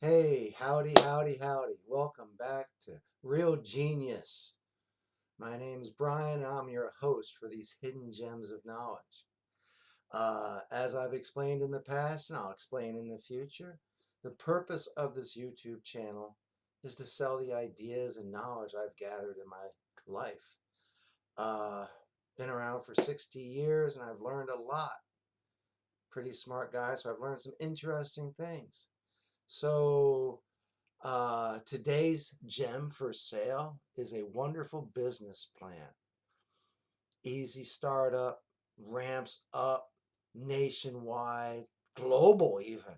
Hey, howdy, howdy, howdy. Welcome back to Real Genius. My name's Brian, and I'm your host for these hidden gems of knowledge. As I've explained in the past, and I'll explain in the future, the purpose of this YouTube channel is to sell the ideas and knowledge I've gathered in my life. Uh, been around for 60 years, and I've learned a lot. Pretty smart guy, so I've learned some interesting things. So, today's gem for sale is a wonderful business plan. Easy startup, ramps up, nationwide, global even.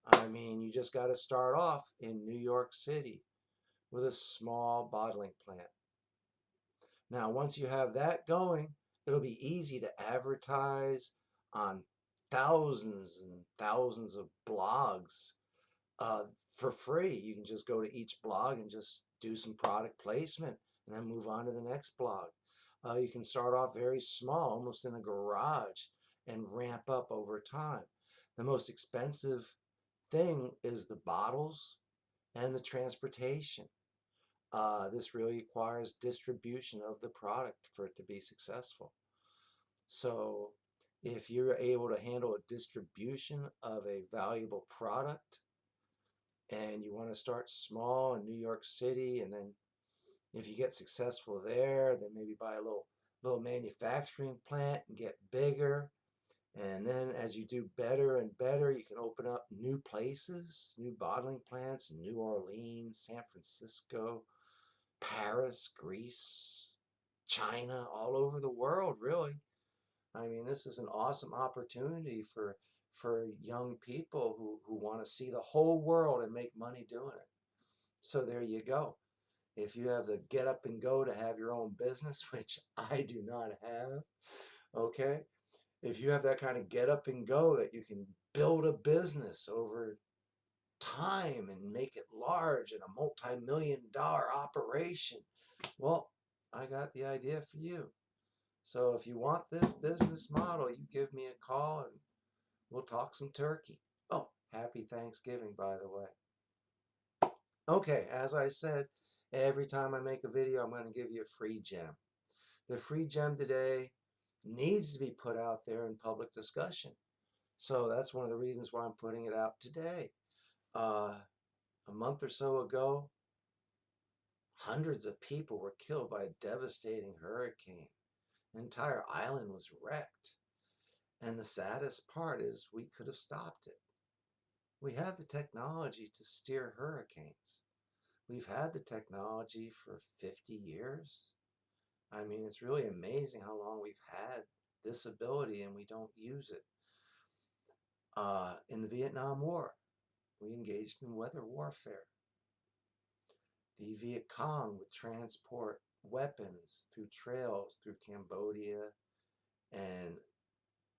I mean, you just got to start off in New York City with a small bottling plant. Now, once you have that going, it'll be easy to advertise on thousands and thousands of blogs uh, for free. You can just go to each blog and just do some product placement and then move on to the next blog. You can start off very small, almost in a garage, and ramp up over time. The most expensive thing is the bottles and the transportation. This really requires distribution of the product for it to be successful. So if you're able to handle a distribution of a valuable product, and you want to start small in New York City, and then if you get successful there, then maybe buy a little manufacturing plant and get bigger. And then as you do better and better, you can open up new places, new bottling plants in New Orleans, San Francisco, Paris, Greece, China, all over the world, really. I mean, this is an awesome opportunity for young people who want to see the whole world and make money doing it. So there you go. If you have the get up and go to have your own business, which I do not have, okay? If you have that kind of get up and go that you can build a business over time and make it large and a multi-million-dollar operation, well, I got the idea for you. So if you want this business model, you give me a call and we'll talk some turkey. Oh, happy Thanksgiving, by the way. Okay, as I said, every time I make a video, I'm going to give you a free gem. The free gem today needs to be put out there in public discussion. So that's one of the reasons why I'm putting it out today. Uh, a month or so ago, hundreds of people were killed by a devastating hurricane. An entire island was wrecked. And the saddest part is we could have stopped it. We have the technology to steer hurricanes. We've had the technology for 50 years. I mean, it's really amazing how long we've had this ability and we don't use it. In the Vietnam War, we engaged in weather warfare. The Viet Cong would transport weapons through trails through Cambodia and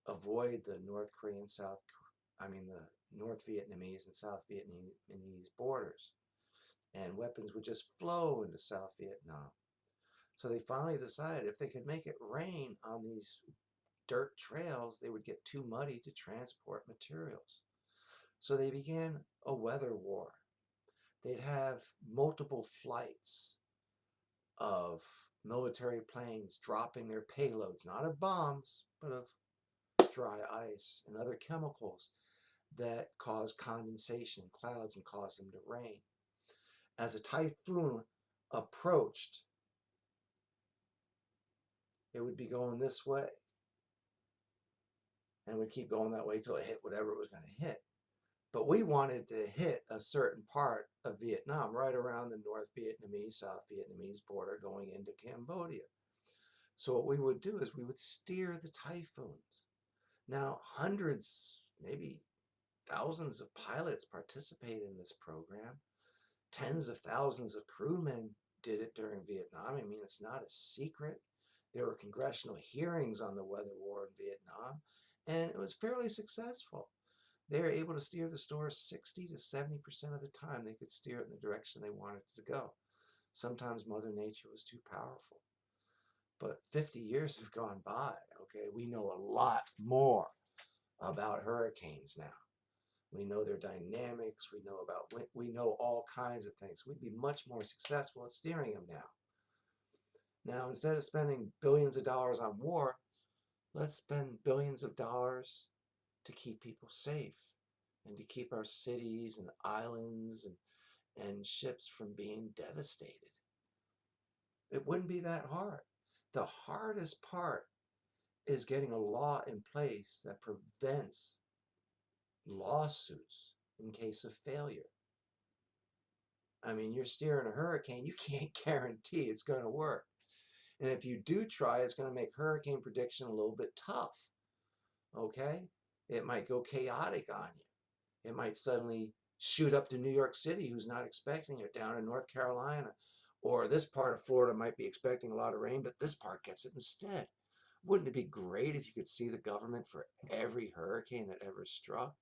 avoid the the North Vietnamese and South Vietnamese borders. And weapons would just flow into South Vietnam. So they finally decided if they could make it rain on these dirt trails, they would get too muddy to transport materials. So they began a weather war. They'd have multiple flights of military planes dropping their payloads, not of bombs, but of dry ice and other chemicals that cause condensation in clouds and cause them to rain. As a typhoon approached, it would be going this way and would keep going that way until it hit whatever it was going to hit. But we wanted to hit a certain part of Vietnam, right around the North Vietnamese, South Vietnamese border going into Cambodia. So what we would do is we would steer the typhoons. Now, hundreds, maybe thousands of pilots participate in this program. Tens of thousands of crewmen did it during Vietnam. I mean, it's not a secret. There were congressional hearings on the weather war in Vietnam, and it was fairly successful. They were able to steer the store 60 to 70% of the time. They could steer it in the direction they wanted it to go. Sometimes Mother Nature was too powerful. But 50 years have gone by, okay? We know a lot more about hurricanes now. We know their dynamics. We know all kinds of things. We'd be much more successful at steering them now. Now, instead of spending billions of dollars on war, let's spend billions of dollars to keep people safe and to keep our cities and islands and ships from being devastated. It wouldn't be that hard. The hardest part is getting a law in place that prevents lawsuits in case of failure. I mean, you're steering a hurricane, you can't guarantee it's going to work. And if you do try, it's going to make hurricane prediction a little bit tough. Okay? It might go chaotic on you. It might suddenly shoot up to New York City, who's not expecting it, down in North Carolina. Or this part of Florida might be expecting a lot of rain, but this part gets it instead. Wouldn't it be great if you could see the government for every hurricane that ever struck?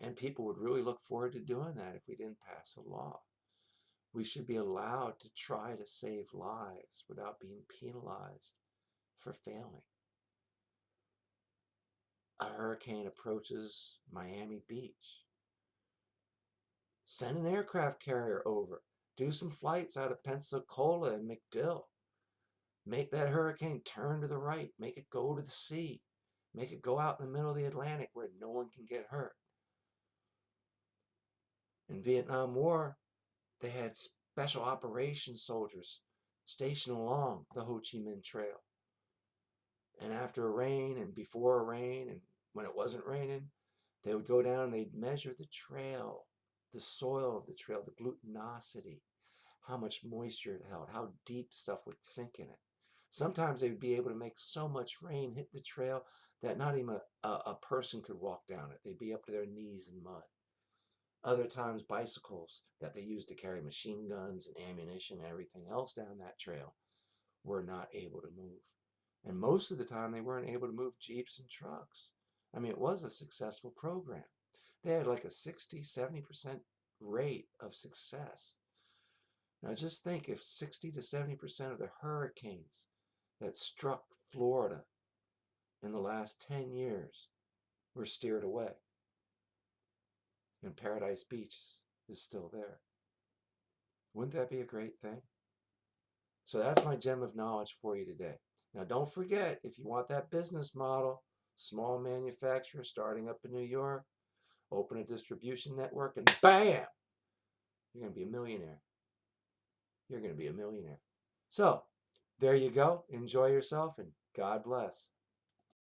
And people would really look forward to doing that if we didn't pass a law. We should be allowed to try to save lives without being penalized for failing. A hurricane approaches Miami Beach. Send an aircraft carrier over. Do some flights out of Pensacola and MacDill. Make that hurricane turn to the right. Make it go to the sea. Make it go out in the middle of the Atlantic where no one can get hurt. In Vietnam War, they had special operations soldiers stationed along the Ho Chi Minh Trail. And after a rain and before a rain and when it wasn't raining, they would go down and they'd measure the trail, the soil of the trail, the glutenosity, how much moisture it held, how deep stuff would sink in it. Sometimes they would be able to make so much rain hit the trail that not even a person could walk down it. They'd be up to their knees in mud. Other times, bicycles that they used to carry machine guns and ammunition and everything else down that trail were not able to move. And most of the time, they weren't able to move jeeps and trucks. I mean, it was a successful program. They had like a 60-70% rate of success. Now, just think if 60 to 70% of the hurricanes that struck Florida in the last 10 years were steered away, and Paradise Beach is still there. Wouldn't that be a great thing? So that's my gem of knowledge for you today. Now, don't forget, if you want that business model, small manufacturer starting up in New York, open a distribution network, and bam, you're going to be a millionaire. You're going to be a millionaire. So, there you go. Enjoy yourself, and God bless.